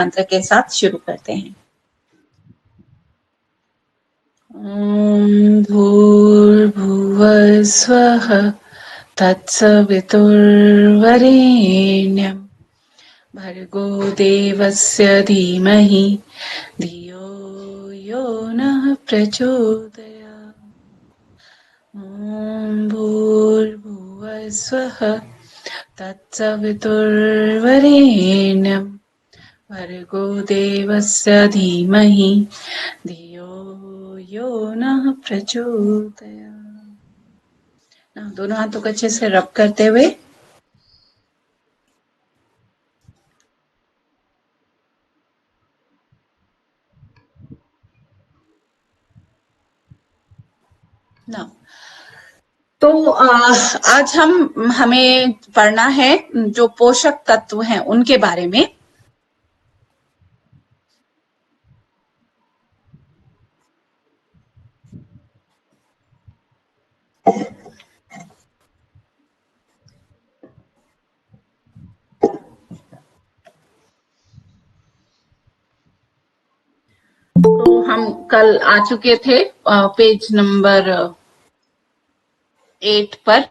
मंत्र के साथ शुरू करते हैं। ॐ भूर्भुवः स्वः तत्सवितुर्वरेण्यं भर्गो देवस्य धीमहि धियो यो नः प्रचोदयात्। ॐ भूर्भुवः स्वः तत्सवितुर्वरेण्यं भर्गो देवस्य धीमहि धियो यो नः प्रचोदयात्। दोनों हाथों को अच्छे से रब करते हुए ना तो आज हमें पढ़ना है जो पोषक तत्व हैं उनके बारे में। तो हम कल आ चुके थे पेज नंबर 8 पर।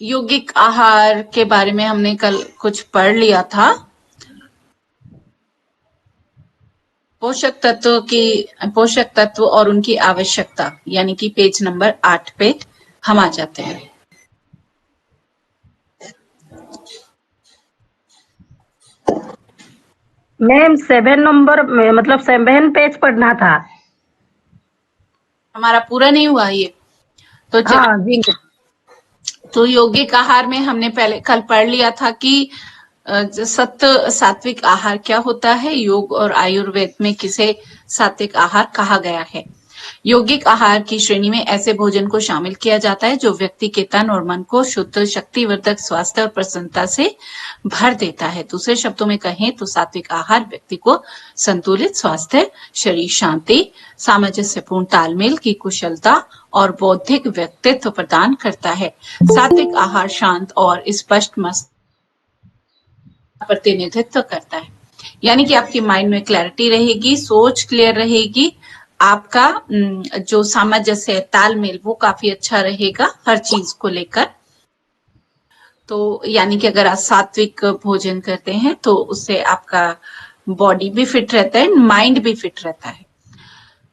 यौगिक आहार के बारे में हमने कल कुछ पढ़ लिया था। पोषक तत्व और उनकी आवश्यकता, यानी कि पेज नंबर 8 पे हम आ जाते हैं। मैम 7 नंबर में, मतलब 7 पेज पढ़ना था। हमारा पूरा नहीं हुआ ये तो हाँ जी। तो यौगिक आहार में हमने पहले कल पढ़ लिया था कि सात्विक आहार क्या होता है। योग और आयुर्वेद में किसे सात्विक आहार कहा गया है। यौगिक आहार की श्रेणी में ऐसे भोजन को शामिल किया जाता है जो व्यक्ति के तन और मन को शुद्ध, शक्तिवर्धक, स्वास्थ्य और प्रसन्नता से भर देता है। दूसरे शब्दों में कहें तो सात्विक आहार व्यक्ति को संतुलित स्वास्थ्य, शरीर शांति, सामंजस्यपूर्ण तालमेल की कुशलता और बौद्धिक व्यक्तित्व प्रदान करता है। सात्विक आहार शांत और स्पष्ट मस्तिष्क प्रतिनिधित्व करता है, यानी कि आपकी माइंड में क्लैरिटी रहेगी, सोच क्लियर रहेगी, आपका जो सामंजस्य तालमेल वो काफी अच्छा रहेगा हर चीज को लेकर। तो यानी कि अगर आप सात्विक भोजन करते हैं तो उससे आपका बॉडी भी फिट रहता है, माइंड भी फिट रहता है।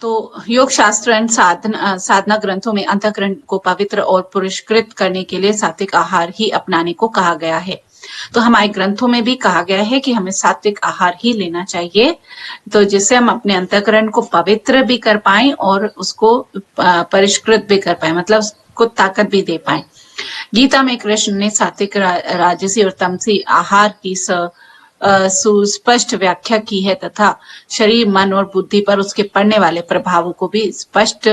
तो योग शास्त्र एंड साधना ग्रंथों में अंतःकरण को पवित्र और पुरस्कृत करने के लिए सात्विक आहार ही अपनाने को कहा गया है। तो हमारे ग्रंथों में भी कहा गया है कि हमें सात्विक आहार ही लेना चाहिए, तो जिससे हम अपने अंतःकरण को पवित्र भी कर पाएं और उसको परिष्कृत भी कर पाए, मतलब उसको ताकत भी दे पाए। गीता में कृष्ण ने सात्विक, राजसी और तमसी आहार की सुस्पष्ट व्याख्या की है तथा शरीर, मन और बुद्धि पर उसके पड़ने वाले प्रभावों को भी स्पष्ट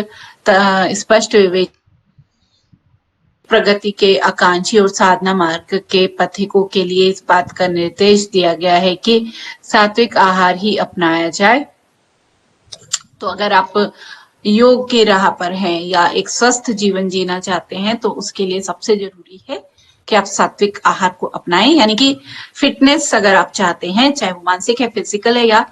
विवेक प्रगति के आकांक्षी और साधना मार्ग के पथिकों के लिए इस बात का निर्देश दिया गया है कि सात्विक आहार ही अपनाया जाए। तो अगर आप योग की राह पर हैं या एक स्वस्थ जीवन जीना चाहते हैं तो उसके लिए सबसे जरूरी है कि आप सात्विक आहार को अपनाएं। यानी कि फिटनेस अगर आप चाहते हैं, चाहे वो मानसिक है, फिजिकल है या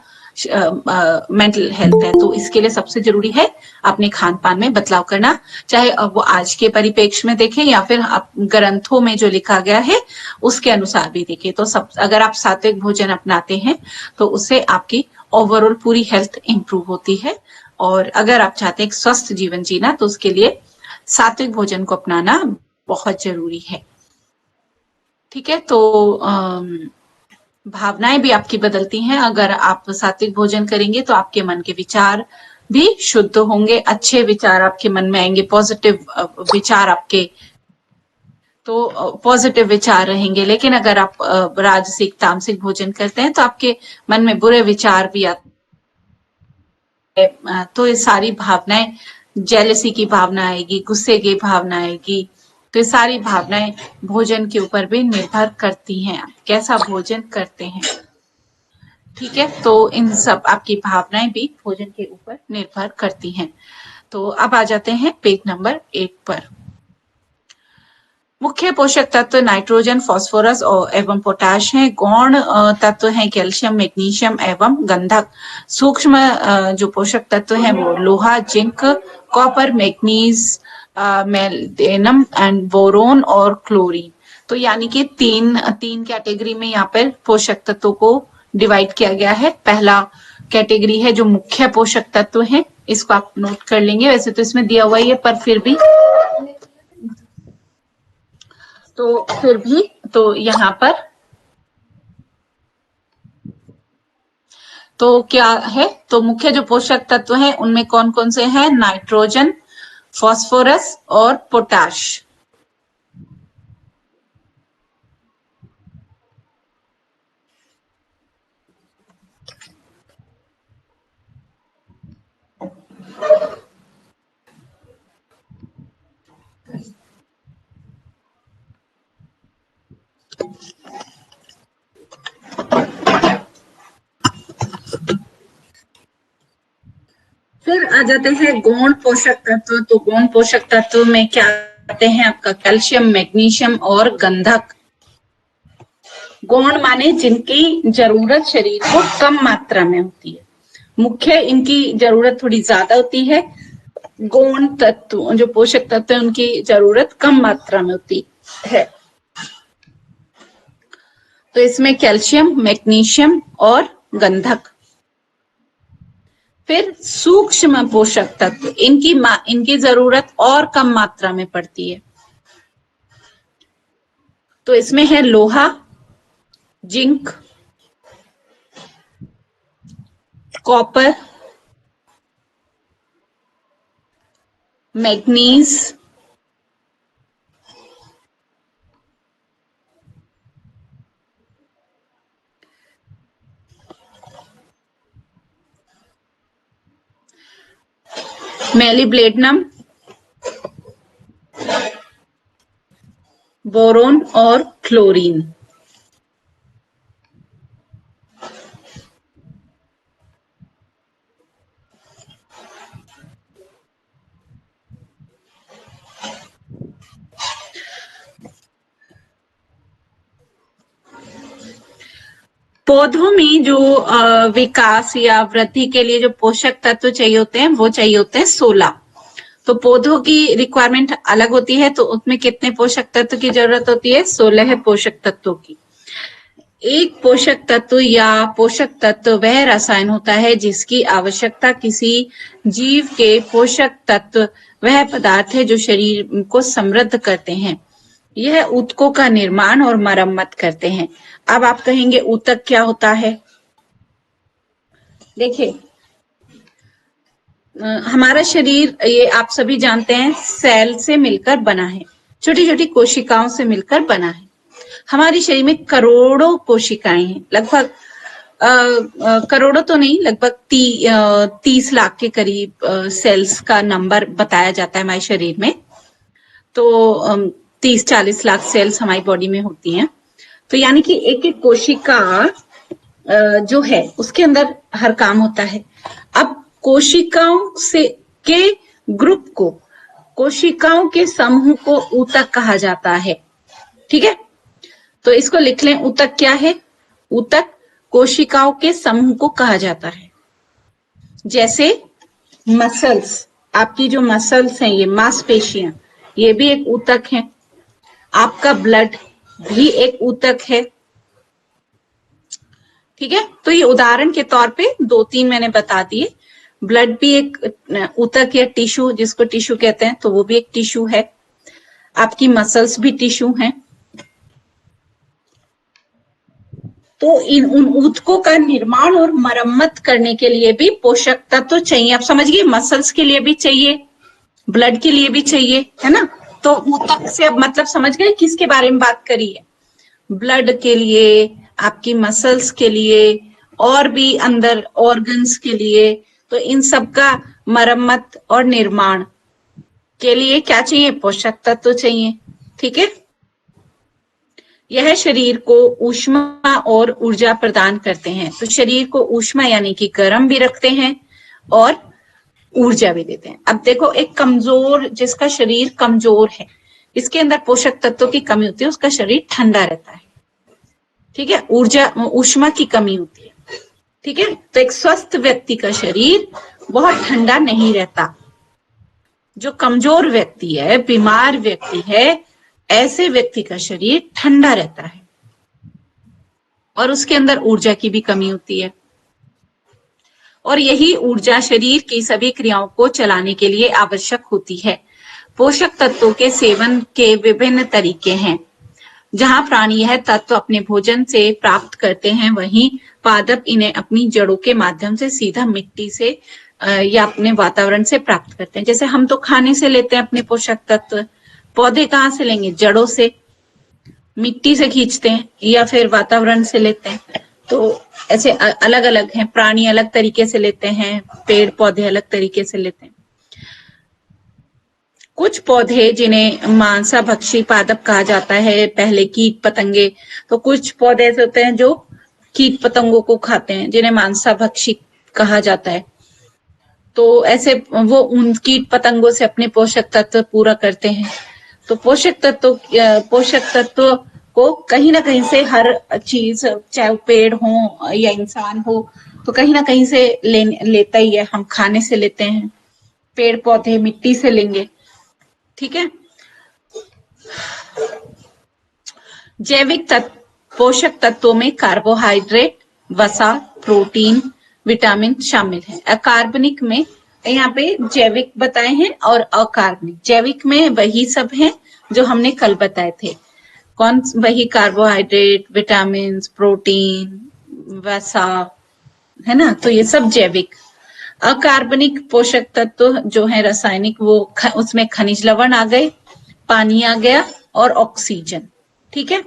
मेंटल हेल्थ है, तो इसके लिए सबसे जरूरी है अपने खान पान में बदलाव करना। चाहे वो आज के परिप्रेक्ष्य में देखें या फिर आप ग्रंथों में जो लिखा गया है उसके अनुसार भी देखें। तो अगर आप सात्विक भोजन अपनाते हैं तो उससे आपकी ओवरऑल पूरी हेल्थ इंप्रूव होती है। और अगर आप चाहते हैं एक स्वस्थ जीवन जीना तो उसके लिए सात्विक भोजन को अपनाना बहुत जरूरी है। ठीक है, तो भावनाएं भी आपकी बदलती हैं। अगर आप सात्विक भोजन करेंगे तो आपके मन के विचार भी शुद्ध होंगे, अच्छे विचार आपके मन में आएंगे, पॉजिटिव विचार आपके, तो पॉजिटिव विचार रहेंगे। लेकिन अगर आप राजसिक, तामसिक भोजन करते हैं तो आपके मन में बुरे विचार भी आते हैं। तो ये सारी भावनाएं, जेलसी की भावना आएगी, गुस्से की भावना आएगी, तो ये सारी भावनाएं भोजन के ऊपर भी निर्भर करती हैं, आप कैसा भोजन करते हैं। ठीक है, तो इन सब आपकी भावनाएं भी भोजन के ऊपर निर्भर करती हैं। तो अब आ जाते हैं पेज नंबर 8 पर। मुख्य पोषक तत्व नाइट्रोजन, फास्फोरस और एवं पोटाश हैं। गौण तत्व हैं कैल्शियम, मैग्नीशियम एवं गंधक। सूक्ष्म जो पोषक तत्व हैं वो लोहा, जिंक, कॉपर, मैग्नीज, मेलेडियम एंड बोरोन और क्लोरीन। तो यानी कि तीन कैटेगरी में यहाँ पर पोषक तत्वों को डिवाइड किया गया है। पहला कैटेगरी है जो मुख्य पोषक तत्व हैं, इसको आप नोट कर लेंगे, वैसे तो इसमें दिया हुआ ही है पर फिर भी तो यहाँ पर तो क्या है, तो मुख्य जो पोषक तत्व हैं उनमें कौन कौन से हैं? नाइट्रोजन, फास्फोरस और पोटाश। फिर आ जाते हैं गौण पोषक तत्व। तो गौण पोषक तत्व में क्या आते हैं आपका? कैल्शियम, मैग्नीशियम और गंधक। गौण माने जिनकी जरूरत शरीर को कम मात्रा में होती है, मुख्य इनकी जरूरत थोड़ी ज्यादा होती है। गौण तत्व जो पोषक तत्व है उनकी जरूरत कम मात्रा में होती है। तो इसमें कैल्शियम, मैग्नीशियम और गंधक। फिर सूक्ष्म पोषक तत्व, इनकी जरूरत और कम मात्रा में पड़ती है। तो इसमें है लोहा, जिंक, कॉपर, मैग्नीज, मेलिब्लेडनम, बोरोन और क्लोरीन। पौधों में जो विकास या वृद्धि के लिए जो पोषक तत्व चाहिए होते हैं वो चाहिए होते हैं 16। तो पौधों की रिक्वायरमेंट अलग होती है, तो उसमें कितने पोषक तत्व की जरूरत होती है? 16 पोषक तत्वों की। एक पोषक तत्व या पोषक तत्व वह रसायन होता है जिसकी आवश्यकता किसी जीव के पोषक तत्व वह पदार्थ है जो शरीर को समृद्ध करते हैं। यह ऊतकों का निर्माण और मरम्मत करते हैं। अब आप कहेंगे ऊतक क्या होता है? देखिए, हमारा शरीर ये आप सभी जानते हैं सेल से मिलकर बना है, छोटी छोटी कोशिकाओं से मिलकर बना है। हमारे शरीर में करोड़ों कोशिकाएं हैं, लगभग करोड़ों तो नहीं, लगभग 30 लाख के करीब सेल्स का नंबर बताया जाता है हमारे शरीर में। तो 30-40 लाख सेल्स हमारी बॉडी में होती हैं। तो यानी कि एक एक कोशिका जो है उसके अंदर हर काम होता है। अब कोशिकाओं से के ग्रुप को, कोशिकाओं के समूह को ऊतक कहा जाता है। ठीक है, तो इसको लिख लें, ऊतक क्या है? ऊतक कोशिकाओं के समूह को कहा जाता है। जैसे मसल्स, आपकी जो मसल्स हैं, ये मांसपेशियां, ये भी एक ऊतक है। आपका ब्लड भी एक ऊतक है। ठीक है, तो ये उदाहरण के तौर पे 2-3 मैंने बता दिए। ब्लड भी एक ऊतक या टिश्यू, जिसको टिश्यू कहते हैं, तो वो भी एक टिश्यू है। आपकी मसल्स भी टिश्यू हैं। तो उन ऊतकों का निर्माण और मरम्मत करने के लिए भी पोषक तत्व तो चाहिए। आप समझिए, मसल्स के लिए भी चाहिए, ब्लड के लिए भी चाहिए, है ना। तो ऊतक से अब मतलब समझ गए किसके बारे में बात करी है? ब्लड के लिए, आपकी मसल्स के लिए और भी अंदर ऑर्गन्स के लिए। तो इन सब का मरम्मत और निर्माण के लिए क्या चाहिए? पोषक तत्व चाहिए। ठीक है, यह शरीर को ऊष्मा और ऊर्जा प्रदान करते हैं। तो शरीर को ऊष्मा यानी कि गर्म भी रखते हैं और ऊर्जा भी देते हैं। अब देखो, एक कमजोर, जिसका शरीर कमजोर है, इसके अंदर पोषक तत्वों की कमी होती है, उसका शरीर ठंडा रहता है। ठीक है, ऊर्जा ऊष्मा की कमी होती है। ठीक है, तो एक स्वस्थ व्यक्ति का शरीर बहुत ठंडा नहीं रहता। जो कमजोर व्यक्ति है, बीमार व्यक्ति है, ऐसे व्यक्ति का शरीर ठंडा रहता है और उसके अंदर ऊर्जा की भी कमी होती है। और यही ऊर्जा शरीर की सभी क्रियाओं को चलाने के लिए आवश्यक होती है। पोषक तत्वों के सेवन के विभिन्न तरीके हैं। जहां प्राणी यह तत्व अपने भोजन से प्राप्त करते हैं, वहीं पादप इन्हें अपनी जड़ों के माध्यम से सीधा मिट्टी से या अपने वातावरण से प्राप्त करते हैं। जैसे हम तो खाने से लेते हैं अपने पोषक तत्व, पौधे कहाँ से लेंगे? जड़ों से, मिट्टी से खींचते हैं या फिर वातावरण से लेते हैं। तो ऐसे अलग अलग हैं, प्राणी अलग तरीके से लेते हैं, पेड़ पौधे अलग तरीके से लेते हैं। कुछ पौधे जिन्हें मांसाभक्षी पादप कहा जाता है, पहले कीट पतंगे, तो कुछ पौधे ऐसे होते हैं जो कीट पतंगों को खाते हैं, जिन्हें मांसाभक्षी कहा जाता है। तो ऐसे वो उन कीट पतंगों से अपने पोषक तत्व पूरा करते हैं। तो पोषक तत्व को कहीं ना कहीं से हर चीज, चाहे वो पेड़ हो या इंसान हो, तो कहीं ना कहीं से लेता ही है। हम खाने से लेते हैं, पेड़ पौधे मिट्टी से लेंगे। ठीक है, जैविक तत्व, पोषक तत्वों में कार्बोहाइड्रेट, वसा, प्रोटीन, विटामिन शामिल है। अकार्बनिक में यहाँ पे जैविक बताए हैं और अकार्बनिक। जैविक में वही सब है जो हमने कल बताए थे। कौन? वही कार्बोहाइड्रेट, विटामिन, प्रोटीन, वसा, है ना, तो ये सब जैविक। अकार्बनिक पोषक तत्व जो है रासायनिक, वो उसमें खनिज लवण आ गए, पानी आ गया और ऑक्सीजन। ठीक है,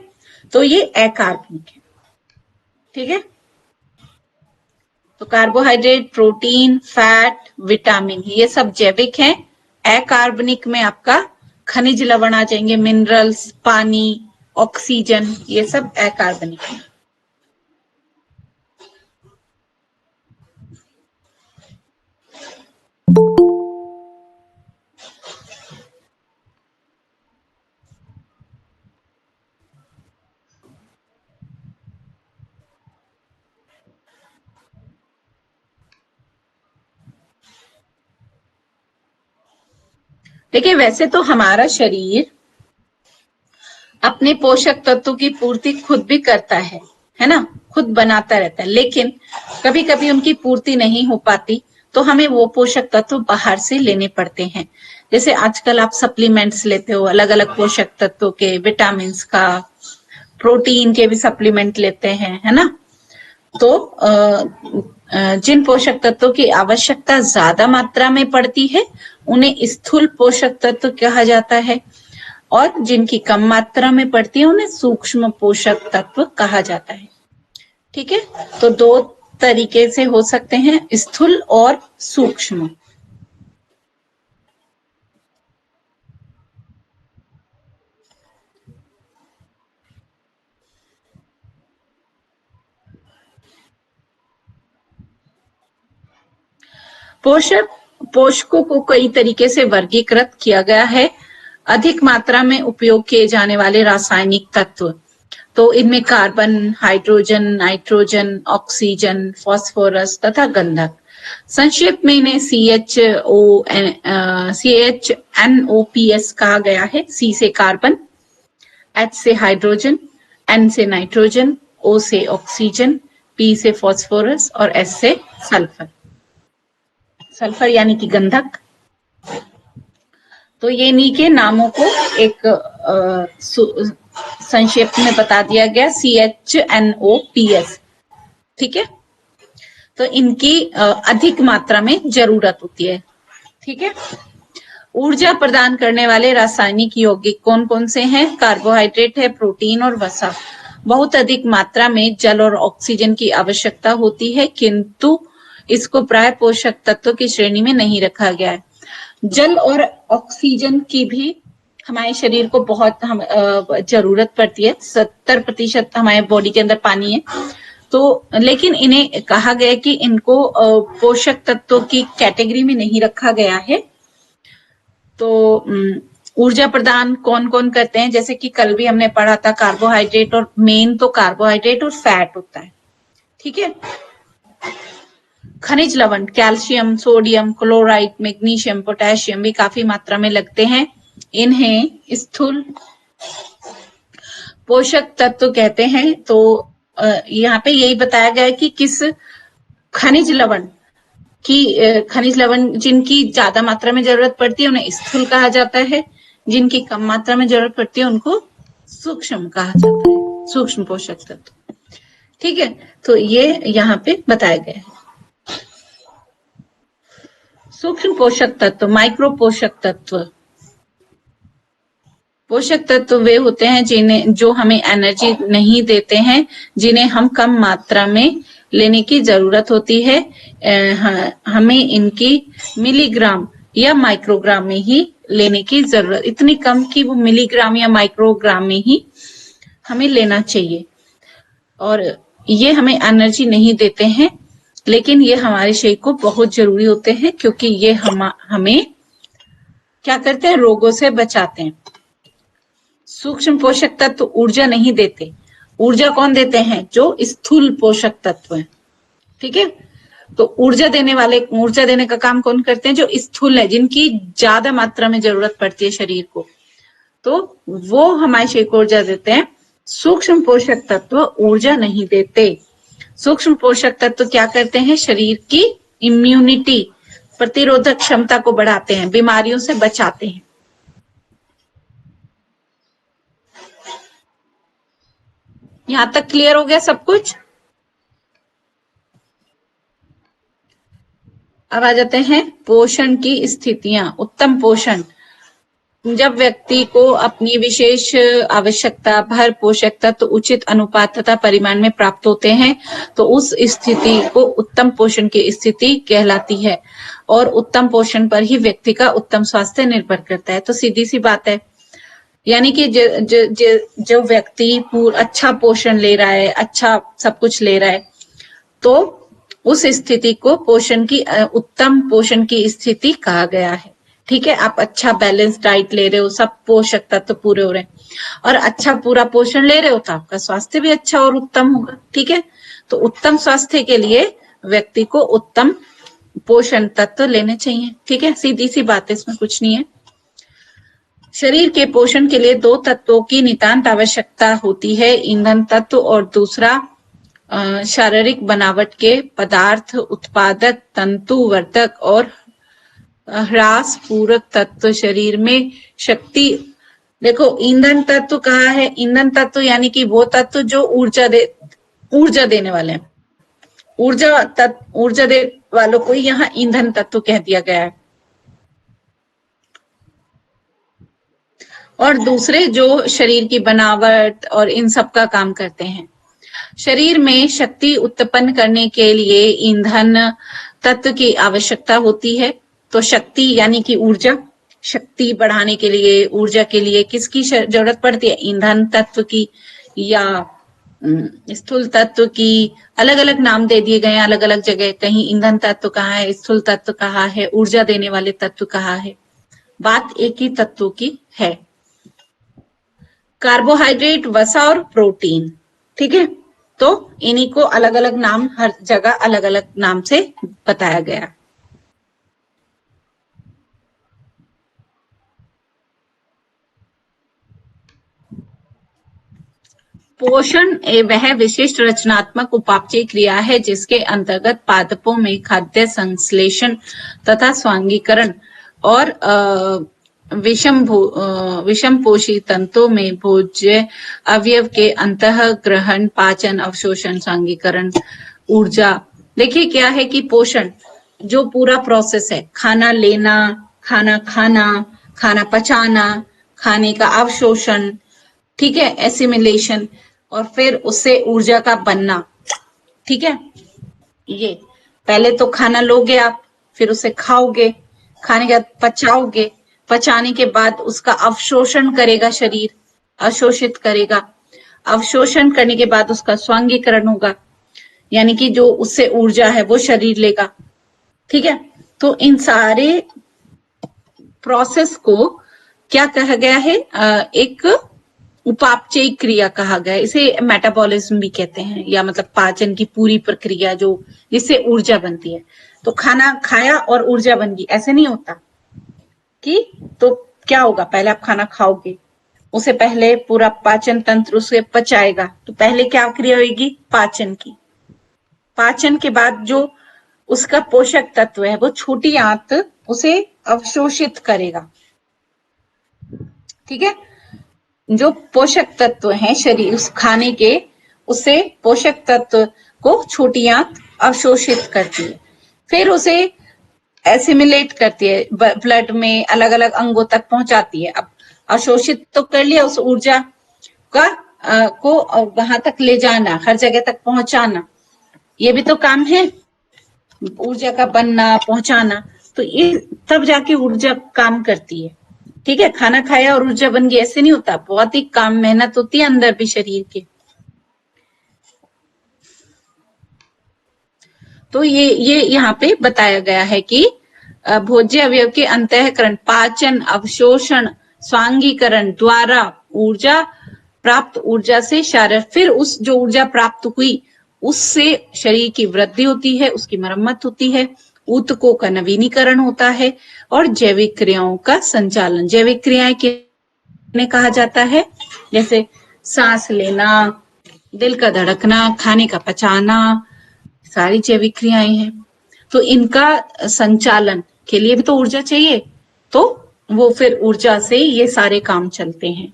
तो ये अकार्बनिक है। ठीक है, तो कार्बोहाइड्रेट, प्रोटीन, फैट, विटामिन, ये सब जैविक हैं। अकार्बनिक में आपका खनिज लवण आ जाएंगे, मिनरल्स, पानी, ऑक्सीजन, ये सब अकार्बनिक है। देखिए, वैसे तो हमारा शरीर अपने पोषक तत्वों की पूर्ति खुद भी करता है ना, खुद बनाता रहता है, लेकिन कभी कभी उनकी पूर्ति नहीं हो पाती, तो हमें वो पोषक तत्व बाहर से लेने पड़ते हैं। जैसे आजकल आप सप्लीमेंट्स लेते हो, अलग अलग पोषक तत्वों के, विटामिन का, प्रोटीन के भी सप्लीमेंट लेते हैं, है ना। तो जिन पोषक तत्वों की आवश्यकता ज्यादा मात्रा में पड़ती है, उन्हें स्थूल पोषक तत्व कहा जाता है, और जिनकी कम मात्रा में पड़ती है, उन्हें सूक्ष्म पोषक तत्व कहा जाता है। ठीक है, तो दो तरीके से हो सकते हैं, स्थूल और सूक्ष्म। पोषकों को कई तरीके से वर्गीकृत किया गया है। अधिक मात्रा में उपयोग किए जाने वाले रासायनिक तत्व, तो इनमें carbon, hydrogen, nitrogen, oxygen, phosphorus तथा गंधक। संक्षेप में इन्हें CHNOPS कहा गया है। C से कार्बन, H से हाइड्रोजन, N से नाइट्रोजन, O से ऑक्सीजन, P से फास्फोरस और S से सल्फर। सल्फर यानी कि गंधक। तो ये इन्हीं के नामों को एक संक्षेप में बता दिया गया, CHNOPS। ठीक है, तो इनकी अधिक मात्रा में जरूरत होती है। ठीक है, ऊर्जा प्रदान करने वाले रासायनिक यौगिक कौन कौन से हैं? कार्बोहाइड्रेट है, प्रोटीन और वसा। बहुत अधिक मात्रा में जल और ऑक्सीजन की आवश्यकता होती है, किंतु इसको प्राय पोषक तत्व की श्रेणी में नहीं रखा गया है। जल और ऑक्सीजन की भी हमारे शरीर को बहुत जरूरत पड़ती है। 70% हमारे बॉडी के अंदर पानी है, तो लेकिन इन्हें कहा गया कि इनको पोषक तत्वों की कैटेगरी में नहीं रखा गया है। तो ऊर्जा प्रदान कौन कौन करते हैं, जैसे कि कल भी हमने पढ़ा था, कार्बोहाइड्रेट, और मेन तो कार्बोहाइड्रेट और फैट होता है, ठीक है। खनिज लवण, calcium, sodium, chloride, magnesium, potassium भी काफी मात्रा में लगते हैं। इन्हें स्थूल पोषक तत्व कहते हैं। तो यहाँ पे यही बताया गया है कि किस खनिज लवण जिनकी ज्यादा मात्रा में जरूरत पड़ती है उन्हें स्थूल कहा जाता है, जिनकी कम मात्रा में जरूरत पड़ती है उनको सूक्ष्म कहा जाता है, सूक्ष्म पोषक तत्व, ठीक है। तो ये यहाँ पे बताया गया है। सूक्ष्म पोषक तत्व, माइक्रो पोषक तत्व। पोषक तत्व वे होते हैं जो हमें एनर्जी नहीं देते हैं, जिन्हें हम कम मात्रा में लेने की जरूरत होती है। हमें इनकी मिलीग्राम या माइक्रोग्राम में ही लेने की जरूरत, इतनी कम कि वो मिलीग्राम या माइक्रोग्राम में ही हमें लेना चाहिए। और ये हमें एनर्जी नहीं देते हैं, लेकिन ये हमारे शरीर को बहुत जरूरी होते हैं, क्योंकि ये हमें क्या करते हैं, रोगों से बचाते हैं। सूक्ष्म पोषक तत्व ऊर्जा नहीं देते। ऊर्जा कौन देते हैं, जो स्थूल पोषक तत्व हैं, ठीक है। तो ऊर्जा देने का काम कौन करते हैं, जो स्थूल है, जिनकी ज्यादा मात्रा में जरूरत पड़ती है शरीर को, तो वो हमारे शरीर को ऊर्जा देते हैं। सूक्ष्म पोषक तत्व ऊर्जा नहीं देते। सूक्ष्म पोषक तत्व क्या करते हैं, शरीर की इम्यूनिटी, प्रतिरोधक क्षमता को बढ़ाते हैं, बीमारियों से बचाते हैं। यहां तक क्लियर हो गया सब कुछ। अब आ जाते हैं पोषण की स्थितियां। उत्तम पोषण, जब व्यक्ति को अपनी विशेष आवश्यकता भर पोषक तत्व उचित अनुपात तथा परिमाण में प्राप्त होते हैं, तो उस स्थिति को उत्तम पोषण की स्थिति कहलाती है। और उत्तम पोषण पर ही व्यक्ति का उत्तम स्वास्थ्य निर्भर करता है। तो सीधी सी बात है, यानी कि जो व्यक्ति अच्छा पोषण ले रहा है, अच्छा सब कुछ ले रहा है, तो उस स्थिति को उत्तम पोषण की स्थिति कहा गया है, ठीक है। आप अच्छा बैलेंस डाइट ले रहे हो, सब पोषक तत्व पूरे हो रहे हैं, और अच्छा पूरा पोषण ले रहे हो, तो आपका स्वास्थ्य भी अच्छा और उत्तम होगा, ठीक है। तो उत्तम स्वास्थ्य के लिए व्यक्ति को उत्तम पोषण तत्व लेने चाहिए, ठीक है। सीधी सी बात है, इसमें कुछ नहीं है। शरीर के पोषण के लिए दो तत्वों की नितांत आवश्यकता होती है, ईंधन तत्व और दूसरा शारीरिक बनावट के पदार्थ, उत्पादक, तंतुवर्धक और ह्रास पूरक तत्व। शरीर में शक्ति, देखो ईंधन तत्व कहा है, ईंधन तत्व यानी कि वो तत्व जो ऊर्जा देने वाले हैं, ऊर्जा दे वालों को यहाँ ईंधन तत्व कह दिया गया है। और दूसरे जो शरीर की बनावट और इन सब का काम करते हैं। शरीर में शक्ति उत्पन्न करने के लिए ईंधन तत्व की आवश्यकता होती है। तो शक्ति यानी कि ऊर्जा, शक्ति बढ़ाने के लिए, ऊर्जा के लिए किसकी जरूरत पड़ती है, ईंधन तत्व की या स्थूल तत्व की। अलग अलग नाम दे दिए गए हैं अलग अलग जगह, कहीं ईंधन तत्व कहा है, स्थूल तत्व कहा है, ऊर्जा देने वाले तत्व कहा है, बात एक ही तत्व की है। कार्बोहाइड्रेट, वसा और प्रोटीन, ठीक है। तो इन्हीं को अलग अलग नाम, हर जगह अलग अलग नाम से बताया गया। पोषण वह विशिष्ट रचनात्मक उपापचय क्रिया है जिसके अंतर्गत पादपों में खाद्य संश्लेषण तथा स्वांगीकरण और विषम पोषी तंतुओं में भोज्य अवयव के अंतःग्रहण, पाचन, अवशोषण, स्वांगीकरण, ऊर्जा। देखिए क्या है कि पोषण जो पूरा प्रोसेस है, खाना लेना, खाना खाना, खाना पचाना, खाने का अवशोषण, ठीक है, एसिमिलेशन, और फिर उससे ऊर्जा का बनना, ठीक है। ये पहले तो खाना लोगे आप, फिर उसे खाओगे, खाने के बाद पचाओगे, पचाने के बाद उसका अवशोषण करेगा शरीर, अवशोषित करेगा, अवशोषण करने के बाद उसका स्वांगीकरण होगा, यानी कि जो उससे ऊर्जा है वो शरीर लेगा, ठीक है। तो इन सारे प्रोसेस को क्या कहा गया है, एक उपापचयी क्रिया कहा गया है। इसे मेटाबॉलिज्म भी कहते हैं, या मतलब पाचन की पूरी प्रक्रिया जो जिससे ऊर्जा बनती है। तो खाना खाया और ऊर्जा बन गई, ऐसे नहीं होता कि तो क्या होगा, पहले आप खाना खाओगे, उसे पहले पूरा पाचन तंत्र उसे पचाएगा, तो पहले क्या क्रिया होगी, पाचन की। पाचन के बाद जो उसका पोषक तत्व है वो छोटी आंत उसे अवशोषित करेगा। ठीक है, जो पोषक तत्व हैं शरीर उस खाने के, उससे पोषक तत्व को छोटी आंत अवशोषित करती है, फिर उसे एसिमिलेट करती है, ब्लड में अलग अलग अंगों तक पहुंचाती है। अब अवशोषित तो कर लिया, उस ऊर्जा का को वहां तक ले जाना, हर जगह तक पहुंचाना, ये भी तो काम है, ऊर्जा का बनना पहुंचाना। तो ये तब जाके ऊर्जा काम करती है। ठीक है, खाना खाया और ऊर्जा बन गई ऐसे नहीं होता, बहुत ही काम मेहनत होती है अंदर भी शरीर के। तो ये यहाँ पे बताया गया है कि भोज्य अवयव के अंतःकरण, पाचन, अवशोषण, स्वांगीकरण द्वारा ऊर्जा प्राप्त, ऊर्जा से शारीरिक, फिर उस जो ऊर्जा प्राप्त हुई उससे शरीर की वृद्धि होती है, उसकी मरम्मत होती है, ऊतकों का नवीनीकरण होता है और जैविक क्रियाओं का संचालन। जैविक क्रियाएं किन्हें कहा जाता है, जैसे सांस लेना, दिल का धड़कना, खाने का पचाना, सारी जैविक क्रियाएं हैं। तो इनका संचालन के लिए भी तो ऊर्जा चाहिए, तो वो फिर ऊर्जा से ये सारे काम चलते हैं।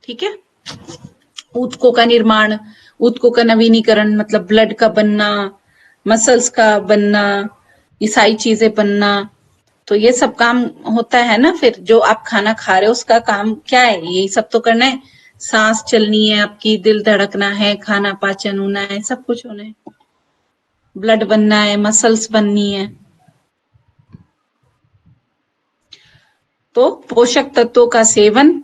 ठीक है, ऊतकों का निर्माण, ऊतकों का नवीनीकरण मतलब ब्लड का बनना, मसल्स का बनना, ये सारी चीजें बनना, तो ये सब काम होता है ना। फिर जो आप खाना खा रहे हो उसका काम क्या है, यही सब तो करना है, सांस चलनी है आपकी, दिल धड़कना है, खाना पाचन होना है, सब कुछ होना है, ब्लड बनना है, मसल्स बननी है। तो पोषक तत्वों का सेवन,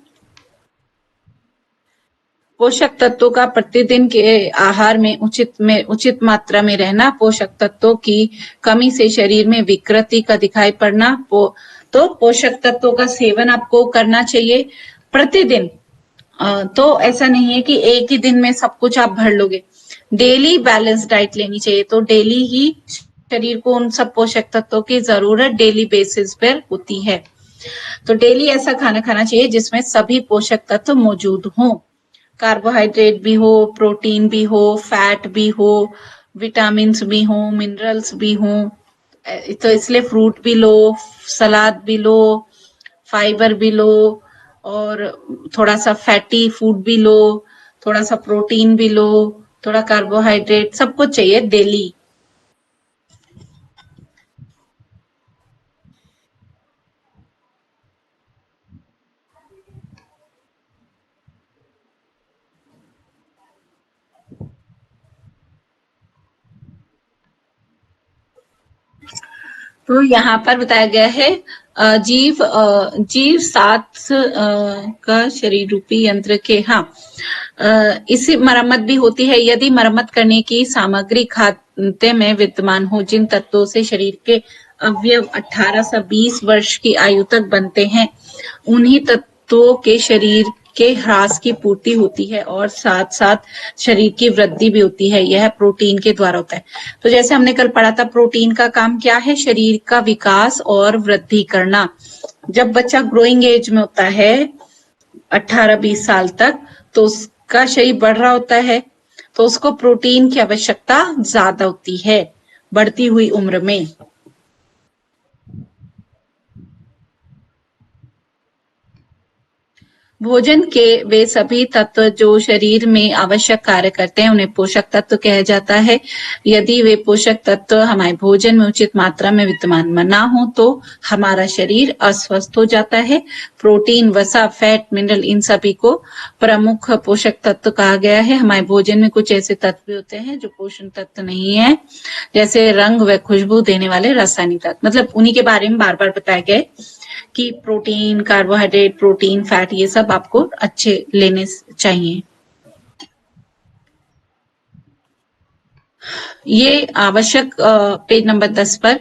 पोषक तत्वों का प्रतिदिन के आहार में उचित मात्रा में रहना, पोषक तत्वों की कमी से शरीर में विकृति का दिखाई पड़ना। तो पोषक तत्वों का सेवन आपको करना चाहिए प्रतिदिन। तो ऐसा नहीं है कि एक ही दिन में सब कुछ आप भर लोगे, डेली बैलेंस डाइट लेनी चाहिए। तो डेली ही शरीर को उन सब पोषक तत्वों की जरूरत डेली बेसिस पर होती है। तो डेली ऐसा खाना खाना चाहिए जिसमें सभी पोषक तत्व मौजूद हों, कार्बोहाइड्रेट भी हो, प्रोटीन भी हो, फैट भी हो, विटामिन भी हो, मिनरल्स भी हो। तो इसलिए फ्रूट भी लो, सलाद भी लो, फाइबर भी लो, और थोड़ा सा फैटी फूड भी लो, थोड़ा सा प्रोटीन भी लो, थोड़ा कार्बोहाइड्रेट, सब कुछ चाहिए डेली। तो यहाँ पर बताया गया है जीव सात का शरीर रूपी यंत्र के, हाँ, इससे मरम्मत भी होती है यदि मरम्मत करने की सामग्री खाद्य में विद्यमान हो। जिन तत्वों से शरीर के अवयव 18 से 20 वर्ष की आयु तक बनते हैं, उन्हीं तत्वों के शरीर के ह्रास की पूर्ति होती है और साथ साथ शरीर की वृद्धि भी होती है। यह प्रोटीन के द्वारा होता है। तो जैसे हमने कल पढ़ा था, प्रोटीन का काम क्या है, शरीर का विकास और वृद्धि करना। जब बच्चा ग्रोइंग एज में होता है 18-20 साल तक, तो उसका शरीर बढ़ रहा होता है, तो उसको प्रोटीन की आवश्यकता ज्यादा होती है बढ़ती हुई उम्र में। भोजन के वे सभी तत्व जो शरीर में आवश्यक कार्य करते हैं उन्हें पोषक तत्व कहा जाता है। यदि वे पोषक तत्व हमारे भोजन में उचित मात्रा में विद्यमान ना हो तो हमारा शरीर अस्वस्थ हो जाता है। प्रोटीन, वसा, फैट, मिनरल, इन सभी को प्रमुख पोषक तत्व कहा गया है। हमारे भोजन में कुछ ऐसे तत्व होते हैं जो पोषण तत्व नहीं है, जैसे रंग व खुशबू देने वाले रासायनिक तत्व, मतलब उन्हीं के बारे में बार बार बताया गया कि प्रोटीन, कार्बोहाइड्रेट, प्रोटीन, फैट, ये सब आपको अच्छे लेने चाहिए। ये आवश्यक पेज नंबर 10 पर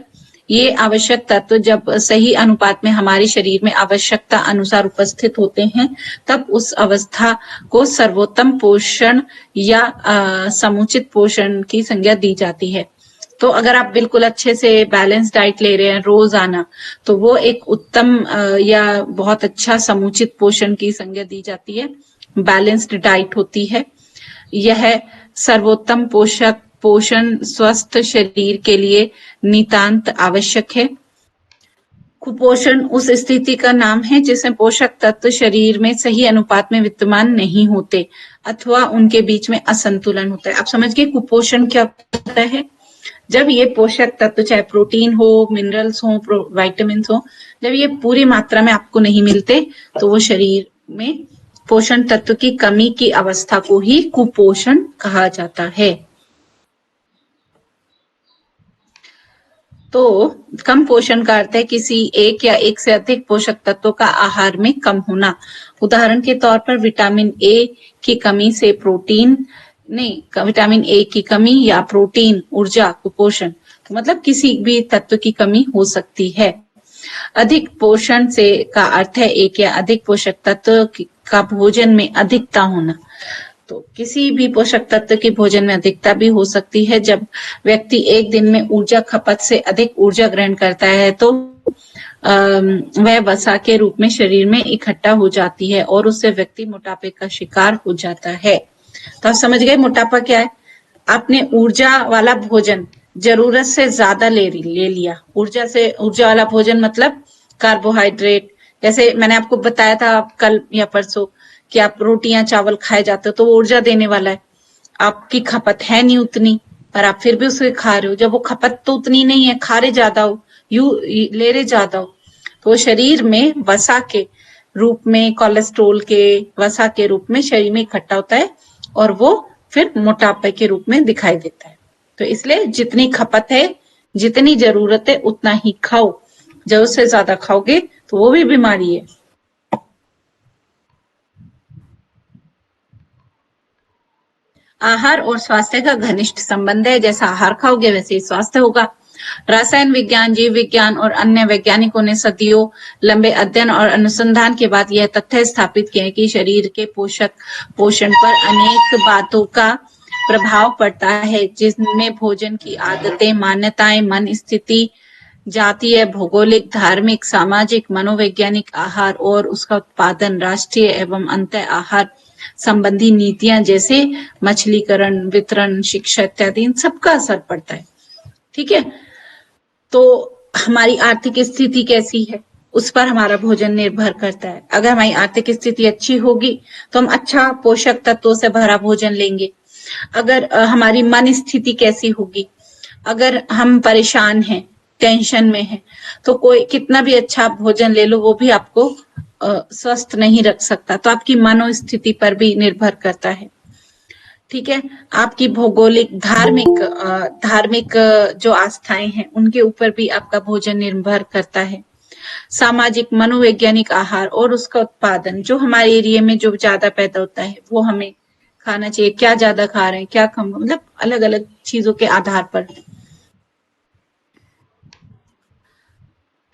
ये आवश्यक तत्व जब सही अनुपात में हमारे शरीर में आवश्यकता अनुसार उपस्थित होते हैं, तब उस अवस्था को सर्वोत्तम पोषण या समुचित पोषण की संज्ञा दी जाती है। तो अगर आप बिल्कुल अच्छे से बैलेंस डाइट ले रहे हैं रोजाना, तो वो एक उत्तम या बहुत अच्छा समुचित पोषण की संज्ञा दी जाती है, बैलेंस्ड डाइट होती है। यह सर्वोत्तम पोषण स्वस्थ शरीर के लिए नितांत आवश्यक है। कुपोषण उस स्थिति का नाम है जिसमें पोषक तत्व शरीर में सही अनुपात में विद्यमान नहीं होते अथवा उनके बीच में असंतुलन होता है। आप समझ गए कुपोषण क्या होता है? जब ये पोषक तत्व चाहे प्रोटीन हो, मिनरल्स हो, विटामिन हो, जब ये पूरी मात्रा में आपको नहीं मिलते तो वो शरीर में पोषण तत्व की कमी की अवस्था को ही कुपोषण कहा जाता है। तो कम पोषण का अर्थ है किसी एक या एक से अधिक पोषक तत्वों का आहार में कम होना। उदाहरण के तौर पर विटामिन ए की कमी से विटामिन ए की कमी या प्रोटीन, ऊर्जा, कुपोषण, तो मतलब किसी भी तत्व की कमी हो सकती है। अधिक पोषण से का अर्थ है एक या अधिक पोषक तत्व का भोजन में अधिकता होना। तो किसी भी पोषक तत्व की भोजन में अधिकता भी हो सकती है। जब व्यक्ति एक दिन में ऊर्जा खपत से अधिक ऊर्जा ग्रहण करता है तो वह वसा के रूप में शरीर में इकट्ठा हो जाती है और उससे व्यक्ति मोटापे का शिकार हो जाता है। तो आप समझ गए मोटापा क्या है? आपने ऊर्जा वाला भोजन जरूरत से ज्यादा ले लिया। ऊर्जा वाला भोजन मतलब कार्बोहाइड्रेट, जैसे मैंने आपको बताया था कल या परसों कि आप रोटियां चावल खाए जाते हो तो वो ऊर्जा देने वाला है। आपकी खपत है नहीं उतनी, पर आप फिर भी उसे खा रहे हो। जब वो खपत तो उतनी नहीं है, खा रहे ज्यादा हो, ले रहे ज्यादा हो, तो शरीर में वसा के रूप में, कोलेस्ट्रोल के वसा के रूप में शरीर में इकट्ठा होता है और वो फिर मोटापे के रूप में दिखाई देता है। तो इसलिए जितनी खपत है, जितनी जरूरत है उतना ही खाओ। जब उससे ज्यादा खाओगे तो वो भी बीमारी है। आहार और स्वास्थ्य का घनिष्ठ संबंध है। जैसा आहार खाओगे वैसे ही स्वास्थ्य होगा। रसायन विज्ञान, जीव विज्ञान और अन्य वैज्ञानिकों ने सदियों लंबे अध्ययन और अनुसंधान के बाद यह तथ्य स्थापित किया है कि शरीर के पोषण पर अनेक बातों का प्रभाव पड़ता है, जिनमें भोजन की आदतें, मान्यताएं, मन स्थिति, जातीय, भौगोलिक, धार्मिक, सामाजिक, मनोवैज्ञानिक आहार और उसका उत्पादन, राष्ट्रीय एवं अंतः आहार संबंधी नीतियां जैसे मछलीकरण, वितरण, शिक्षा इत्यादि, इन सबका असर पड़ता है। ठीक है, तो हमारी आर्थिक स्थिति कैसी है उस पर हमारा भोजन निर्भर करता है। अगर हमारी आर्थिक स्थिति अच्छी होगी तो हम अच्छा पोषक तत्वों से भरा भोजन लेंगे। अगर हमारी मन स्थिति कैसी होगी, अगर हम परेशान हैं, टेंशन में हैं, तो कोई कितना भी अच्छा भोजन ले लो वो भी आपको स्वस्थ नहीं रख सकता। तो आपकी मनोस्थिति पर भी निर्भर करता है। ठीक है, आपकी भौगोलिक, धार्मिक जो आस्थाएं हैं उनके ऊपर भी आपका भोजन निर्भर करता है। सामाजिक, मनोवैज्ञानिक आहार और उसका उत्पादन, जो हमारे एरिया में जो ज्यादा पैदा होता है वो हमें खाना चाहिए। क्या ज्यादा खा रहे हैं, क्या कम, मतलब अलग अलग चीजों के आधार पर।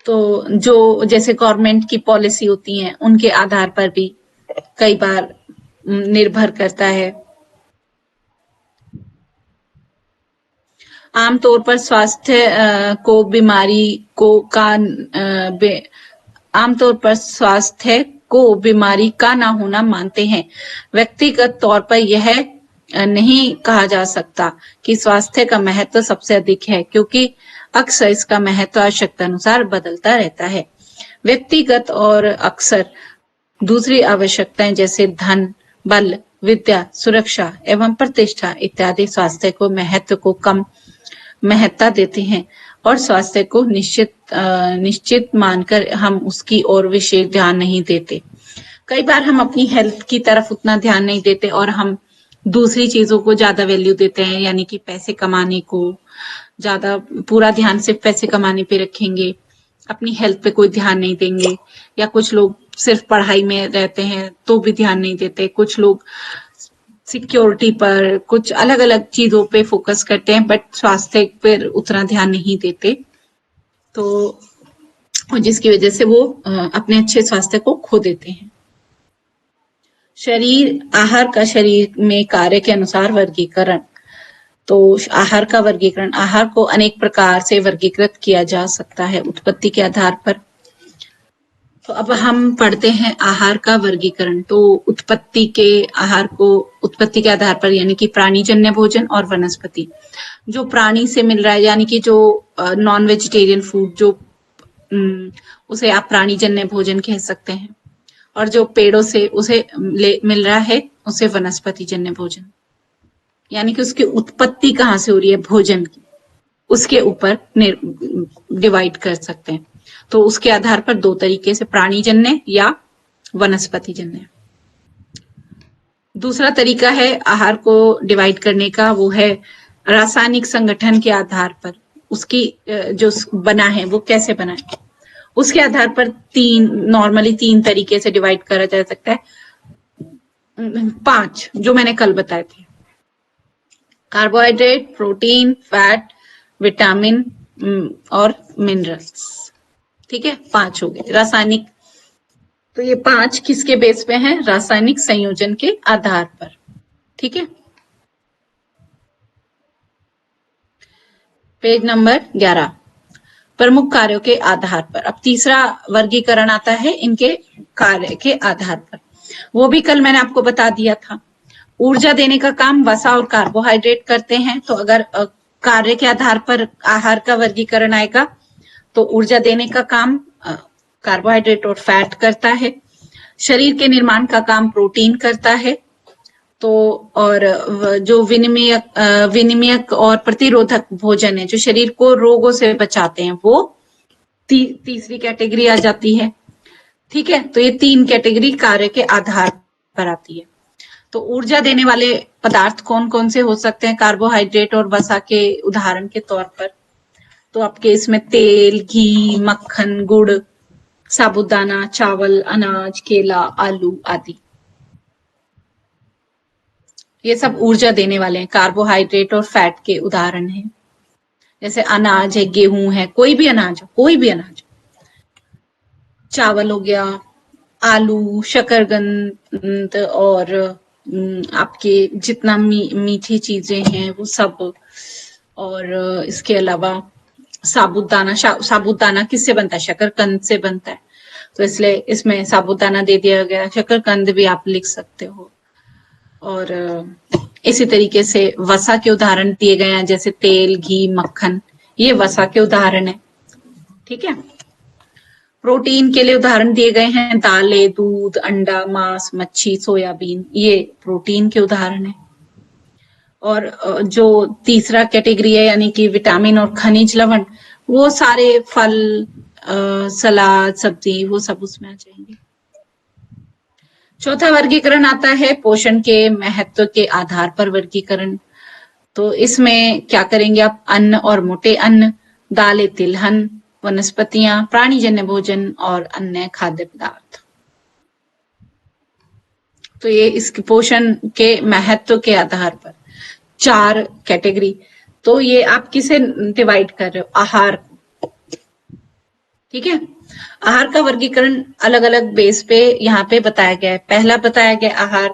तो जो जैसे गवर्नमेंट की पॉलिसी होती है उनके आधार पर भी कई बार निर्भर करता है। आमतौर पर स्वास्थ्य को बीमारी का ना होना मानते हैं। व्यक्तिगत तौर पर यह नहीं कहा जा सकता कि स्वास्थ्य का महत्व सबसे अधिक है, क्योंकि अक्सर इसका महत्व आवश्यकता अनुसार बदलता रहता है। व्यक्तिगत और अक्सर दूसरी आवश्यकताएं जैसे धन, बल, विद्या, सुरक्षा एवं प्रतिष्ठा इत्यादि स्वास्थ्य को महत्व को कम महत्ता देते हैं और स्वास्थ्य को निश्चित मानकर हम उसकी ओर विशेष ध्यान नहीं देते। कई बार हम अपनी हेल्थ की तरफ उतना ध्यान नहीं देते और हम दूसरी चीजों को ज्यादा वैल्यू देते हैं, यानी कि पैसे कमाने को ज्यादा, पूरा ध्यान सिर्फ पैसे कमाने पे रखेंगे, अपनी हेल्थ पे कोई ध्यान नहीं देंगे। या कुछ लोग सिर्फ पढ़ाई में रहते हैं तो भी ध्यान नहीं देते, कुछ लोग सिक्योरिटी पर, कुछ अलग अलग चीजों पे फोकस करते हैं बट स्वास्थ्य पर उतना ध्यान नहीं देते। तो जिसकी वजह से वो अपने अच्छे स्वास्थ्य को खो देते हैं। आहार का शरीर में कार्य के अनुसार वर्गीकरण। तो आहार का वर्गीकरण, आहार को अनेक प्रकार से वर्गीकृत किया जा सकता है उत्पत्ति के आधार पर। तो अब हम पढ़ते हैं आहार का वर्गीकरण। तो उत्पत्ति के आधार पर, यानी कि प्राणीजन्य भोजन और वनस्पति। जो प्राणी से मिल रहा है, यानी कि जो नॉन वेजिटेरियन फूड, जो उसे आप प्राणीजन्य भोजन कह सकते हैं। और जो पेड़ों से उसे मिल रहा है, उसे वनस्पति जन्य भोजन, यानी कि उसकी उत्पत्ति कहाँ से हो रही है भोजन की, उसके ऊपर डिवाइड कर सकते हैं। तो उसके आधार पर दो तरीके से, प्राणीजन्य या वनस्पति जन्य। दूसरा तरीका है आहार को डिवाइड करने का, वो है रासायनिक संगठन के आधार पर। उसकी जो बना है वो कैसे बना है, उसके आधार पर नॉर्मली तीन तरीके से डिवाइड करा जा सकता है। 5 जो मैंने कल बताए थे: कार्बोहाइड्रेट, प्रोटीन, फैट, विटामिन और मिनरल्स। ठीक है, 5 हो गए रासायनिक। तो ये 5 किसके बेस पे हैं? रासायनिक संयोजन के आधार पर। ठीक है, पेज नंबर 11, प्रमुख कार्यों के आधार पर। अब तीसरा वर्गीकरण आता है इनके कार्य के आधार पर। वो भी कल मैंने आपको बता दिया था। ऊर्जा देने का काम वसा और कार्बोहाइड्रेट करते हैं। तो अगर कार्य के आधार पर आहार का वर्गीकरण आएगा तो ऊर्जा देने का काम कार्बोहाइड्रेट और फैट करता है। शरीर के निर्माण का काम प्रोटीन करता है। तो और जो विनिमयक और प्रतिरोधक भोजन है, जो शरीर को रोगों से बचाते हैं, वो तीसरी कैटेगरी आ जाती है। ठीक है, तो ये 3 कैटेगरी कार्य के आधार पर आती है। तो ऊर्जा देने वाले पदार्थ कौन कौन से हो सकते हैं कार्बोहाइड्रेट और वसा के उदाहरण के तौर पर? तो आपके इसमें तेल, घी, मक्खन, गुड़, साबूदाना, चावल, अनाज, केला, आलू आदि, ये सब ऊर्जा देने वाले हैं, कार्बोहाइड्रेट और फैट के उदाहरण हैं। जैसे अनाज है, गेहूं है, कोई भी अनाज हो, कोई भी अनाज, चावल हो गया, आलू, शकरकंद और आपके जितना मीठी चीजें हैं वो सब। और इसके अलावा साबूदाना किससे बनता है? शकरकंद से बनता है। तो इसलिए इसमें साबूदाना दे दिया गया। शकरकंद भी आप लिख सकते हो। और इसी तरीके से वसा के उदाहरण दिए गए हैं, जैसे तेल, घी, मक्खन, ये वसा के उदाहरण है। ठीक है, प्रोटीन के लिए उदाहरण दिए गए हैं दालें, दूध, अंडा, मांस, मच्छी, सोयाबीन, ये प्रोटीन के उदाहरण है। और जो तीसरा कैटेगरी है, यानी कि विटामिन और खनिज लवण, वो सारे फल, सलाद, सब्जी, वो सब उसमें आ जाएंगे। चौथा वर्गीकरण आता है पोषण के महत्व के आधार पर वर्गीकरण। तो इसमें क्या करेंगे आप? अन्न और मोटे अन्न, दालें, तिलहन, वनस्पतियां, प्राणीजन्य भोजन और अन्य खाद्य पदार्थ। तो ये इसके पोषण के महत्व के आधार पर 4 कैटेगरी। तो ये आप किसे डिवाइड कर रहे हो? आहार। ठीक है, आहार का वर्गीकरण अलग अलग बेस पे यहाँ पे बताया गया है। पहला बताया गया आहार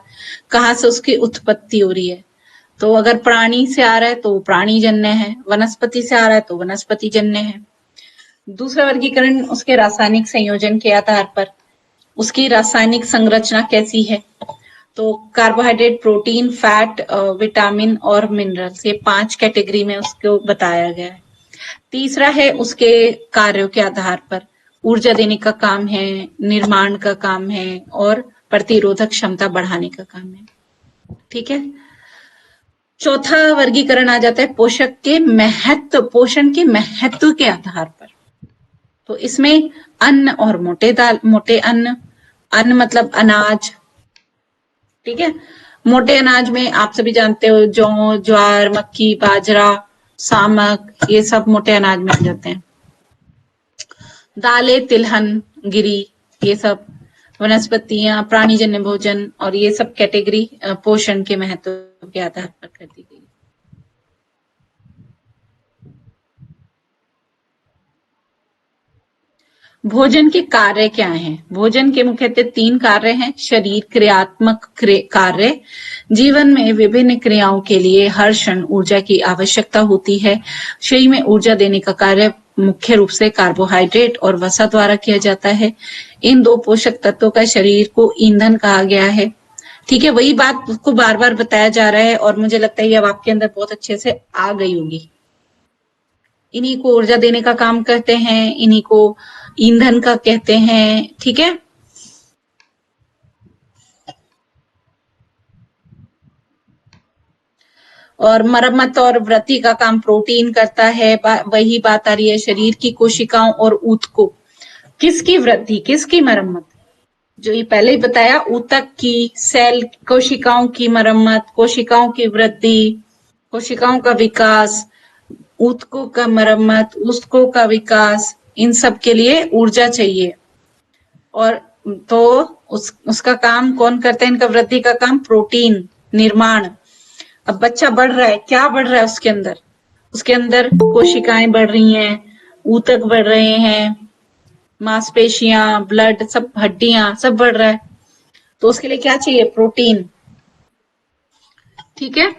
कहाँ से उसकी उत्पत्ति हो रही है। तो अगर प्राणी से आ रहा है तो प्राणीजन्य है, वनस्पति से आ रहा है तो वनस्पति जन्य है। दूसरा वर्गीकरण उसके रासायनिक संयोजन के आधार पर, उसकी रासायनिक संरचना कैसी है। तो कार्बोहाइड्रेट, प्रोटीन, फैट, विटामिन और मिनरल्स, ये 5 कैटेगरी में उसको बताया गया है। तीसरा है उसके कार्यों के आधार पर, ऊर्जा देने का काम है, निर्माण का काम है और प्रतिरोधक क्षमता बढ़ाने का काम है। ठीक है, चौथा वर्गीकरण आ जाता है पोषण के महत्व के आधार पर। तो इसमें अन्न और मोटे अन्न मतलब अनाज। ठीक है, मोटे अनाज में आप सभी जानते हो जौ, ज्वार, मक्की, बाजरा, सामक, ये सब मोटे अनाज में आ जाते हैं। दालें, तिलहन, गिरी, ये सब वनस्पतियां, प्राणीजन्य भोजन, और ये सब कैटेगरी पोषण के महत्व के आधार पर कर दी गई। भोजन के कार्य क्या हैं? भोजन के मुख्यतः 3 कार्य हैं। शरीर क्रियात्मक कार्य। जीवन में विभिन्न क्रियाओं के लिए हर क्षण ऊर्जा की आवश्यकता होती है। शरीर में ऊर्जा देने का कार्य मुख्य रूप से कार्बोहाइड्रेट और वसा द्वारा किया जाता है। इन 2 पोषक तत्वों का शरीर को ईंधन कहा गया है। ठीक है, वही बात को बार-बार बताया जा रहा है और मुझे लगता है ये अब आपके अंदर बहुत अच्छे से आ गई होगी। इन्हीं को ऊर्जा देने का काम करते हैं, इन्हीं को ईंधन का कहते हैं। ठीक है, और मरम्मत और वृद्धि का काम प्रोटीन करता है। वही बात आ रही है शरीर की कोशिकाओं और ऊतकों, किसकी वृद्धि, किसकी मरम्मत? जो ये पहले ही बताया, ऊतक की, सेल कोशिकाओं की मरम्मत, कोशिकाओं की वृद्धि, कोशिकाओं का विकास, ऊतकों का मरम्मत, ऊतकों का विकास, इन सब के लिए ऊर्जा चाहिए। और तो उसका काम कौन करता है? इनका वृद्धि का काम प्रोटीन निर्माण। अब बच्चा बढ़ रहा है, क्या बढ़ रहा है उसके अंदर? उसके अंदर कोशिकाएं बढ़ रही हैं, ऊतक बढ़ रहे हैं, मांसपेशियां, ब्लड, सब हड्डियां, सब बढ़ रहा है। तो उसके लिए क्या चाहिए? प्रोटीन। ठीक है,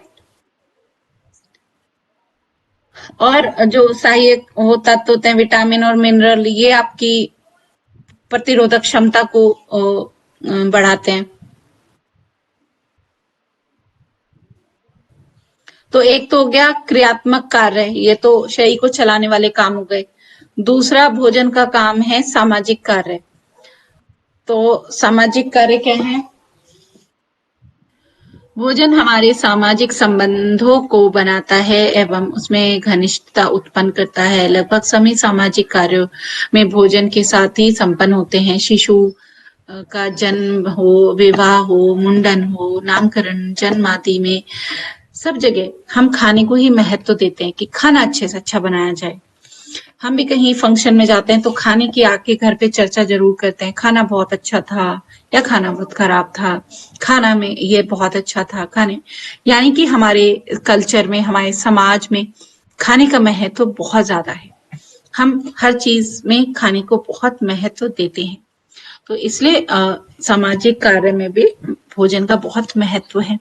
और जो सहायक वो तत्व होते हैं, विटामिन और मिनरल, ये आपकी प्रतिरोधक क्षमता को बढ़ाते हैं। तो एक तो हो गया क्रियात्मक कार्य, ये तो शरीर को चलाने वाले काम हो गए। दूसरा भोजन का काम है सामाजिक कार्य। तो सामाजिक कार्य क्या है? भोजन हमारे सामाजिक संबंधों को बनाता है एवं उसमें घनिष्ठता उत्पन्न करता है। लगभग सभी सामाजिक कार्यों में भोजन के साथ ही संपन्न होते हैं। शिशु का जन्म हो, विवाह हो, मुंडन हो, नामकरण, जन्म आदि में सब जगह हम खाने को ही महत्व देते हैं कि खाना अच्छे से अच्छा बनाया जाए। हम भी कहीं फंक्शन में जाते हैं तो खाने की आके घर पे चर्चा जरूर करते हैं, खाना बहुत अच्छा था या खाना बहुत खराब था, खाना में ये बहुत अच्छा था। खाने यानी कि हमारे कल्चर में, हमारे समाज में खाने का महत्व बहुत ज्यादा है। हम हर चीज में खाने को बहुत महत्व देते हैं। तो इसलिए सामाजिक कार्य में भी भोजन का बहुत महत्व है।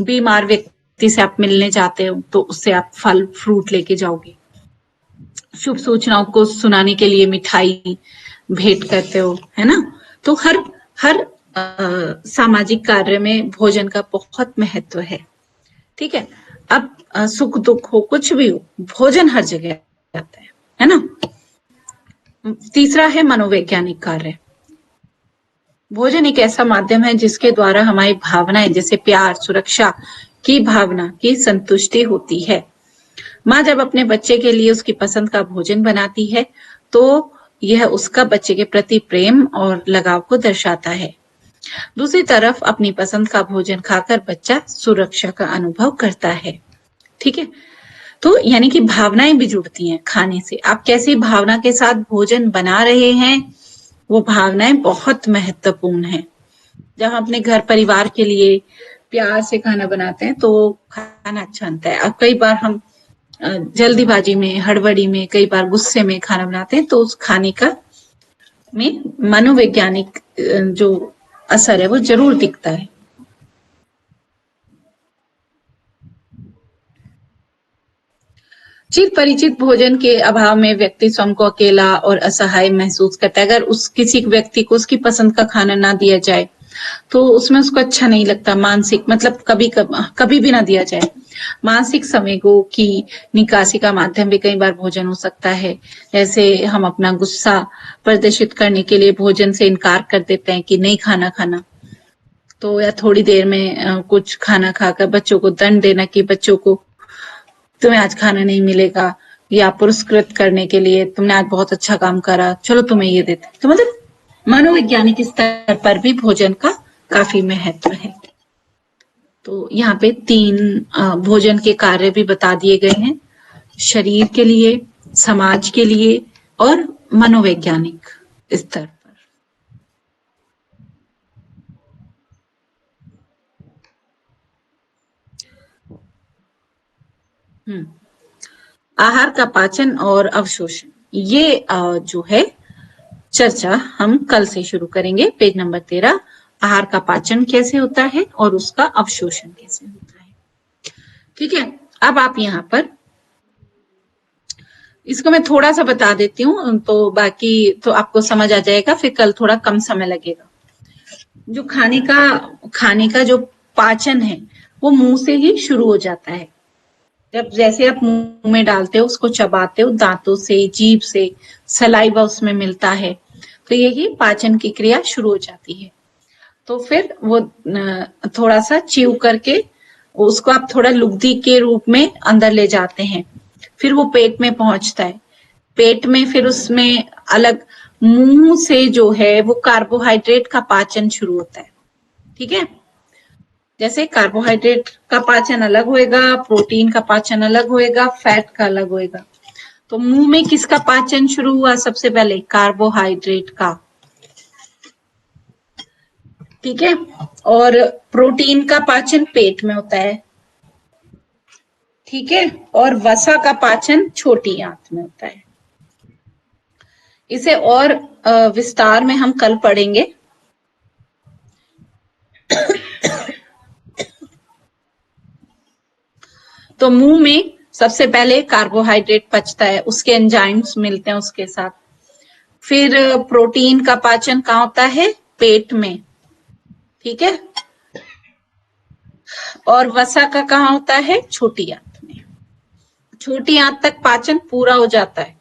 बीमार व्यक्ति से आप मिलने जाते हो तो उससे आप फल फ्रूट लेके जाओगे। शुभ सूचनाओं को सुनाने के लिए मिठाई भेंट करते हो, है ना? तो हर हर सामाजिक कार्य में भोजन का बहुत महत्व है। ठीक है, अब सुख दुख हो, कुछ भी हो, भोजन हर जगह आता है ना? तीसरा है मनोवैज्ञानिक कार्य। भोजन एक ऐसा माध्यम है जिसके द्वारा हमारी भावनाएं, जैसे प्यार, सुरक्षा की भावना की संतुष्टि होती है। माँ जब अपने बच्चे के लिए उसकी पसंद का भोजन बनाती है तो यह उसका बच्चे के प्रति प्रेम और लगाव को दर्शाता है। दूसरी तरफ अपनी पसंद का भोजन खाकर बच्चा सुरक्षा का अनुभव करता है। ठीक है, तो यानी कि भावनाएं भी जुड़ती हैं खाने से। आप कैसी भावना के साथ भोजन बना रहे हैं, वो भावनाएं बहुत महत्वपूर्ण है। जब हम अपने घर परिवार के लिए प्यार से खाना बनाते हैं तो खाना अच्छा बनता है। अब कई बार हम जल्दीबाजी में, हड़बड़ी में, कई बार गुस्से में खाना बनाते हैं तो उस खाने का में मनोवैज्ञानिक जो असर है वो जरूर दिखता है। चित परिचित भोजन के अभाव में व्यक्ति स्वयं को अकेला और असहाय महसूस करता है। अगर उस किसी व्यक्ति को उसकी पसंद का खाना ना दिया जाए तो उसमें उसको अच्छा नहीं लगता। मानसिक मतलब कभी भी ना दिया जाए। मानसिक संवेगों की निकासी का माध्यम भी कई बार भोजन हो सकता है। जैसे हम अपना गुस्सा प्रदर्शित करने के लिए भोजन से इनकार कर देते हैं कि नहीं खाना, तो या थोड़ी देर में कुछ खाना खाकर बच्चों को दंड देना कि बच्चों को तुम्हें आज खाना नहीं मिलेगा, या पुरस्कृत करने के लिए तुमने आज बहुत अच्छा काम करा, चलो तुम्हें ये देते। तो मतलब मनोवैज्ञानिक स्तर पर भी भोजन का काफी महत्व है। तो यहाँ पे 3 भोजन के कार्य भी बता दिए गए हैं, शरीर के लिए, समाज के लिए और मनोवैज्ञानिक स्तर पर। आहार का पाचन और अवशोषण, ये जो है चर्चा हम कल से शुरू करेंगे। पेज नंबर 13, आहार का पाचन कैसे होता है और उसका अवशोषण कैसे होता है। ठीक है, अब आप यहाँ पर इसको मैं थोड़ा सा बता देती हूँ, तो बाकी तो आपको समझ आ जाएगा, फिर कल थोड़ा कम समय लगेगा। जो खाने का जो पाचन है वो मुंह से ही शुरू हो जाता है। जब जैसे आप मुंह में डालते हो, उसको चबाते हो, दांतों से, जीभ से सलाइवा उसमें मिलता है, तो यही पाचन की क्रिया शुरू हो जाती है। तो फिर वो थोड़ा सा च्यू करके उसको आप थोड़ा लुगदी के रूप में अंदर ले जाते हैं, फिर वो पेट में पहुंचता है। पेट में फिर उसमें अलग मुंह से जो है वो कार्बोहाइड्रेट का पाचन शुरू होता है। ठीक है, जैसे कार्बोहाइड्रेट का पाचन अलग होएगा, प्रोटीन का पाचन अलग होएगा, फैट का अलग होएगा। तो मुंह में किसका पाचन शुरू हुआ? सबसे पहले कार्बोहाइड्रेट का। ठीक है, और प्रोटीन का पाचन पेट में होता है। ठीक है, और वसा का पाचन छोटी आंत में होता है। इसे और विस्तार में हम कल पढ़ेंगे। तो मुंह में सबसे पहले कार्बोहाइड्रेट पचता है, उसके एंजाइम्स मिलते हैं उसके साथ। फिर प्रोटीन का पाचन कहाँ होता है? पेट में। ठीक है, और वसा का कहाँ होता है? छोटी आंत में। छोटी आंत तक पाचन पूरा हो जाता है,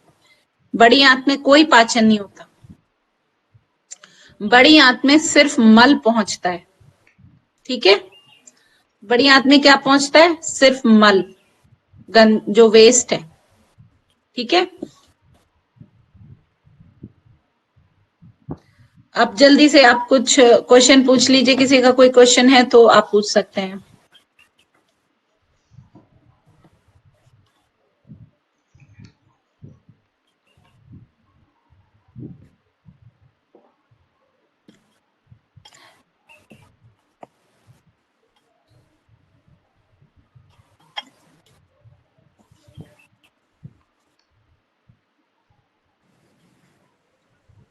बड़ी आंत में कोई पाचन नहीं होता। बड़ी आंत में सिर्फ मल पहुंचता है। ठीक है, बड़ी आंत में क्या पहुंचता है? सिर्फ मल, जो वेस्ट है। ठीक है, अब जल्दी से आप कुछ क्वेश्चन पूछ लीजिए। किसी का कोई क्वेश्चन है तो आप पूछ सकते हैं।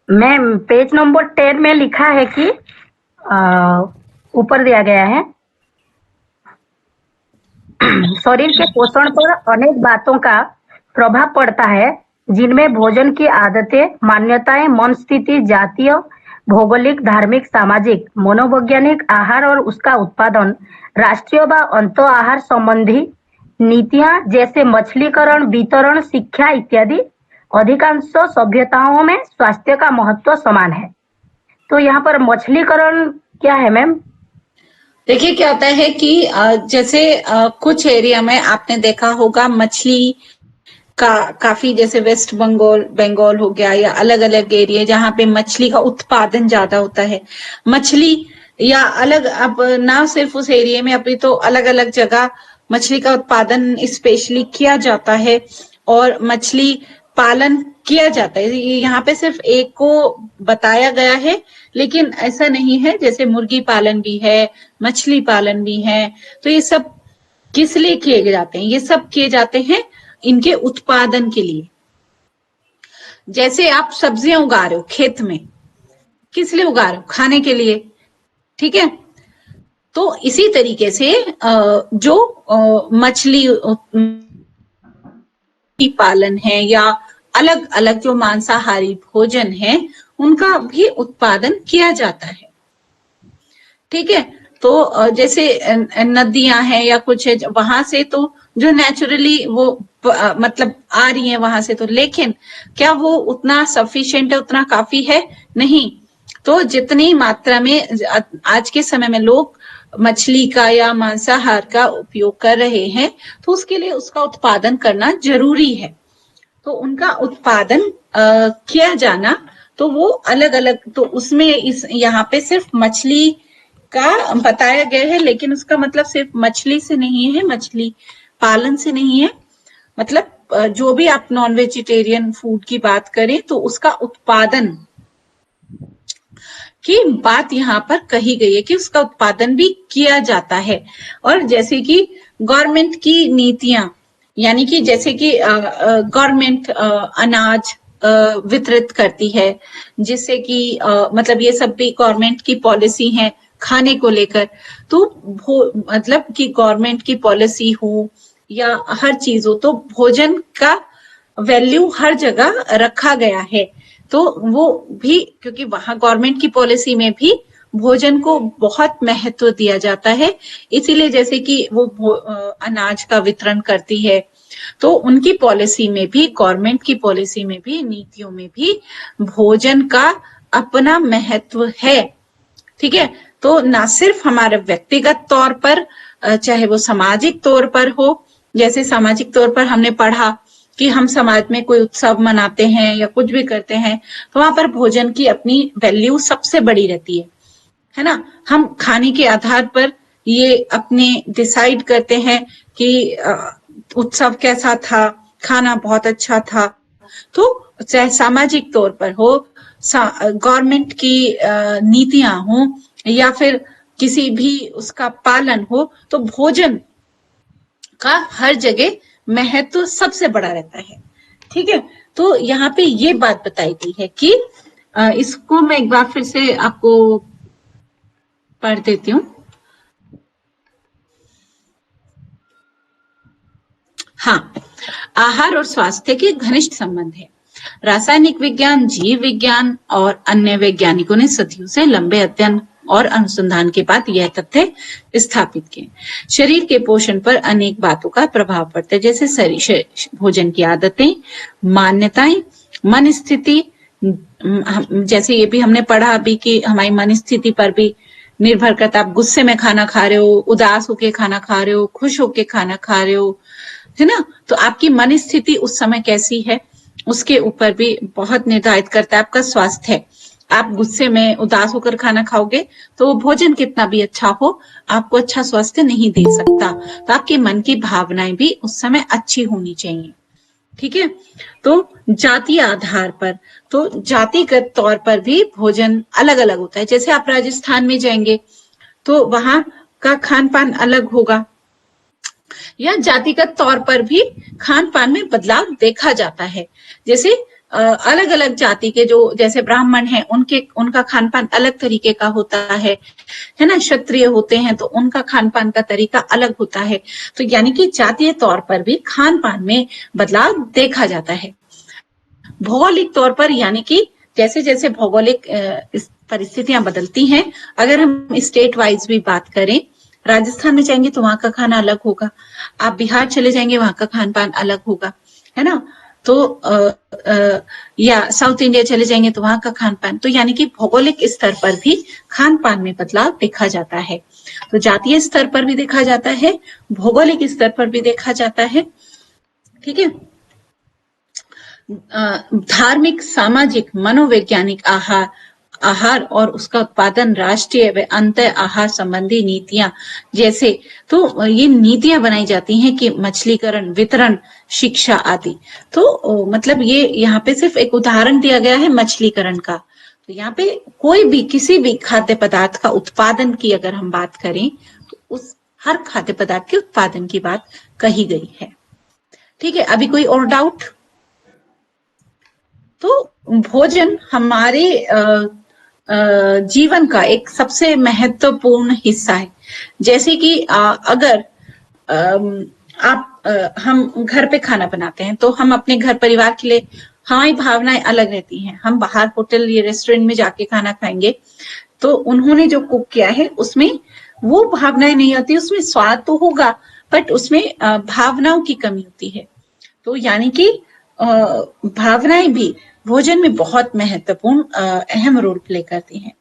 मैम पेज नंबर 10 में लिखा है कि ऊपर दिया गया है, शरीर के पोषण पर अनेक बातों का प्रभाव पड़ता है, जिनमें भोजन की आदतें, मान्यताएं, मन स्थिति, जातीय, भौगोलिक, धार्मिक, सामाजिक, मनोवैज्ञानिक, आहार और उसका उत्पादन, राष्ट्रीय व अंतर आहार संबंधी नीतियां जैसे मछलीकरण, वितरण, शिक्षा इत्यादि। अधिकांश सभ्यताओं में स्वास्थ्य का महत्व समान है। तो यहाँ पर मछलीकरण क्या है मैम? देखिए क्या होता है कि जैसे कुछ एरिया में आपने देखा होगा मछली का काफी, जैसे वेस्ट बंगाल हो गया, या अलग अलग एरिया जहाँ पे मछली का उत्पादन ज्यादा होता है। मछली या अलग, अब ना सिर्फ उस एरिया में, अभी तो अलग अलग जगह मछली का उत्पादन स्पेशली किया जाता है और मछली पालन किया जाता है। यहाँ पे सिर्फ एक को बताया गया है, लेकिन ऐसा नहीं है। जैसे मुर्गी पालन भी है, मछली पालन भी है। तो ये सब किस लिए किए जाते हैं? ये सब किए जाते हैं इनके उत्पादन के लिए। जैसे आप सब्जियां उगा रहे हो खेत में, किस लिए उगा रहे हो? खाने के लिए। ठीक है, तो इसी तरीके से जो मछली पालन है या अलग अलग जो मांसाहारी भोजन है, उनका भी उत्पादन किया जाता है। ठीक है, तो जैसे नदियां हैं या कुछ है, वहां से तो जो नेचुरली वो मतलब आ रही है वहां से, तो लेकिन क्या वो उतना सफिशिएंट है, उतना काफी है? नहीं। तो जितनी मात्रा में आज के समय में लोग मछली का या मांसाहार का उपयोग कर रहे हैं, तो उसके लिए उसका उत्पादन करना जरूरी है। तो उनका उत्पादन किया जाना, तो वो अलग अलग, तो उसमें इस यहाँ पे सिर्फ मछली का बताया गया है, लेकिन उसका मतलब सिर्फ मछली से नहीं है, मछली पालन से नहीं है। मतलब जो भी आप नॉन वेजिटेरियन फूड की बात करें तो उसका उत्पादन की बात यहाँ पर कही गई है कि उसका उत्पादन भी किया जाता है। और जैसे कि गवर्नमेंट की नीतियां, यानी कि जैसे कि गवर्नमेंट अनाज वितरित करती है, जिससे कि मतलब ये सब भी गवर्नमेंट की पॉलिसी है खाने को लेकर। तो मतलब कि गवर्नमेंट की पॉलिसी हो या हर चीज हो, तो भोजन का वैल्यू हर जगह रखा गया है। तो वो भी क्योंकि वहां गवर्नमेंट की पॉलिसी में भी भोजन को बहुत महत्व दिया जाता है, इसीलिए जैसे कि वो अनाज का वितरण करती है, तो उनकी पॉलिसी में भी, गवर्नमेंट की पॉलिसी में भी, नीतियों में भी भोजन का अपना महत्व है। ठीक है, तो ना सिर्फ हमारे व्यक्तिगत तौर पर, चाहे वो सामाजिक तौर पर हो, जैसे सामाजिक तौर पर हमने पढ़ा कि हम समाज में कोई उत्सव मनाते हैं या कुछ भी करते हैं, तो वहां पर भोजन की अपनी वैल्यू सबसे बड़ी रहती है ना। हम खाने के आधार पर ये अपने डिसाइड करते हैं कि उत्सव कैसा था, खाना बहुत अच्छा था। तो चाहे सामाजिक तौर पर हो, गवर्नमेंट की नीतियां हो या फिर किसी भी उसका पालन हो, तो भोजन का हर जगह महत्व सबसे बड़ा रहता है। ठीक है, तो यहाँ पे ये बात बताई गई है कि इसको मैं एक बार फिर से आपको पढ़ देती हूँ। हाँ, आहार और स्वास्थ्य के घनिष्ठ संबंध है। रासायनिक विज्ञान, जीव विज्ञान और अन्य वैज्ञानिकों ने सदियों से लंबे अध्ययन और अनुसंधान के बाद यह तथ्य स्थापित किए। शरीर के पोषण पर अनेक बातों का प्रभाव पड़ता है, जैसे शरीर, भोजन की आदतें, मान्यताएं, मन स्थिति, जैसे ये भी हमने पढ़ा अभी कि हमारी मन स्थिति पर भी निर्भर करता है। आप गुस्से में खाना खा रहे हो, उदास होके खाना खा रहे हो, खुश होके खाना खा रहे हो, है ना। तो आपकी मन स्थिति उस समय कैसी है, उसके ऊपर भी बहुत निर्धारित करता है आपका स्वास्थ्य। आप गुस्से में उदास होकर खाना खाओगे तो भोजन कितना भी अच्छा हो, आपको अच्छा स्वास्थ्य नहीं दे सकता। तो आपके मन की भावनाएं भी उस समय अच्छी होनी चाहिए। ठीक है, तो जातीय आधार पर, तो जातिगत तौर पर भी भोजन अलग अलग होता है। जैसे आप राजस्थान में जाएंगे तो वहां का खान पान अलग होगा, या जातिगत तौर पर भी खान पान में बदलाव देखा जाता है। जैसे अलग अलग जाति के जो जैसे ब्राह्मण हैं, उनका खान पान अलग तरीके का होता है ना। क्षत्रिय होते हैं तो उनका खान पान का तरीका अलग होता है। तो यानी कि जातीय तौर पर भी खान पान में बदलाव देखा जाता है। भौगोलिक तौर पर, यानी कि जैसे जैसे भौगोलिक परिस्थितियां बदलती हैं, अगर हम स्टेट वाइज भी बात करें, राजस्थान में जाएंगे तो वहां का खाना अलग होगा, आप बिहार चले जाएंगे वहां का खान पान अलग होगा, है ना। तो या साउथ इंडिया चले जाएंगे तो वहां का खान पान, तो यानी कि भौगोलिक स्तर पर भी खान पान में बदलाव देखा जाता है। तो जातीय स्तर पर भी देखा जाता है, भौगोलिक स्तर पर भी देखा जाता है। ठीक है, धार्मिक, सामाजिक, मनोवैज्ञानिक आहार और उसका उत्पादन, राष्ट्रीय व अंतर आहार संबंधी नीतियां जैसे, तो ये नीतियां बनाई जाती हैं कि मछलीकरण, वितरण, शिक्षा आदि। तो मतलब ये यहाँ पे सिर्फ एक उदाहरण दिया गया है मछलीकरण का। तो यहाँ पे कोई भी किसी भी खाद्य पदार्थ का उत्पादन की अगर हम बात करें तो उस हर खाद्य पदार्थ के उत्पादन की बात कही गई है। ठीक है, अभी कोई और डाउट? तो भोजन हमारे जीवन का एक सबसे महत्वपूर्ण हिस्सा है। जैसे कि अगर हम घर पे खाना बनाते हैं तो हम अपने घर परिवार के लिए, हमारी भावनाएं अलग रहती हैं। हम बाहर होटल या रेस्टोरेंट में जाके खाना खाएंगे तो उन्होंने जो कुक किया है उसमें वो भावनाएं नहीं होती, उसमें स्वाद तो होगा बट उसमें भावनाओं की कमी होती है। तो यानी कि भावनाएं भी भोजन में बहुत महत्वपूर्ण अहम रोल प्ले करती हैं।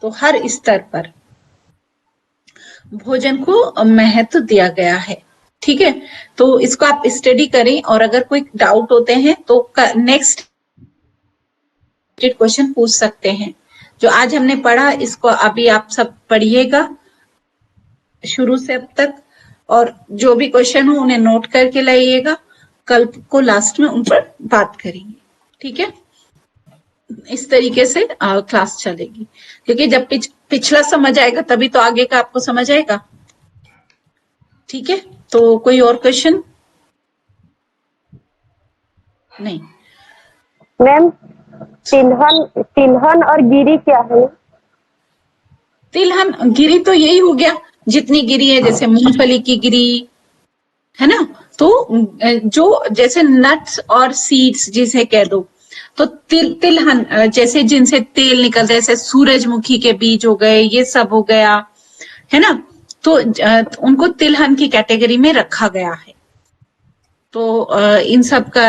तो हर स्तर पर भोजन को महत्व दिया गया है। ठीक है, तो इसको आप स्टडी करें और अगर कोई डाउट होते हैं तो नेक्स्ट क्वेश्चन पूछ सकते हैं। जो आज हमने पढ़ा इसको अभी आप सब पढ़िएगा शुरू से अब तक, और जो भी क्वेश्चन हो उन्हें नोट करके लाइएगा। कल को लास्ट में उन पर बात करेंगे। ठीक है, इस तरीके से क्लास चलेगी, क्योंकि जब पिछला समझ आएगा तभी तो आगे का आपको समझ आएगा। ठीक है, तो कोई और क्वेश्चन? नहीं, मैम तिलहन तिलहन और गिरी क्या है? तिलहन गिरी तो यही हो गया, जितनी गिरी है, जैसे मूंगफली की गिरी है ना। तो जो जैसे नट्स और सीड्स जिसे कह दो, तो तिलहन जैसे जिनसे तेल निकलता है, जैसे सूरजमुखी के बीज हो गए, ये सब हो गया है ना। तो उनको तिलहन की कैटेगरी में रखा गया है। तो इन सब का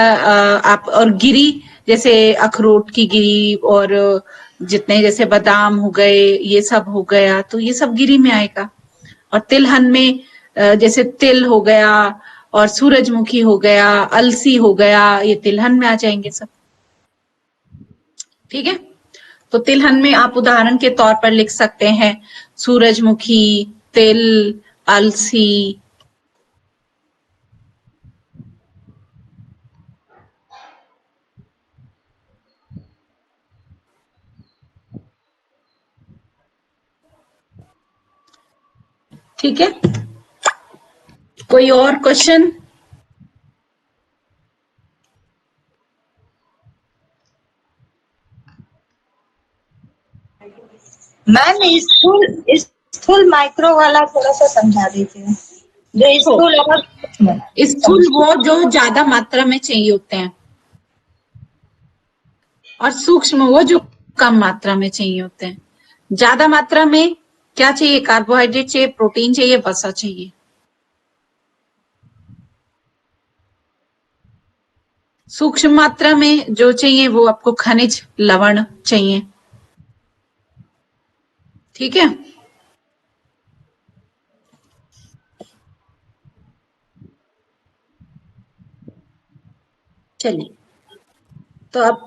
आप, और गिरी जैसे अखरोट की गिरी, और जितने जैसे बादाम हो गए, ये सब हो गया, तो ये सब गिरी में आएगा। और तिलहन में जैसे तिल हो गया, और सूरजमुखी हो गया, अलसी हो गया, ये तिलहन में आ जाएंगे सब। ठीक है। तो तिलहन में आप उदाहरण के तौर पर लिख सकते हैं सूरजमुखी, तिल, अलसी। ठीक है, कोई और क्वेश्चन? मैम स्थूल माइक्रो वाला थोड़ा सा समझा दीजिए। जो स्थूल और स्थूल वो जो ज्यादा मात्रा में चाहिए होते हैं, और सूक्ष्म वो जो कम मात्रा में चाहिए होते हैं। ज्यादा मात्रा में क्या चाहिए? कार्बोहाइड्रेट चाहिए, प्रोटीन चाहिए, वसा चाहिए। सूक्ष्म मात्रा में जो चाहिए वो आपको खनिज लवण चाहिए। ठीक है। चलिए, तो अब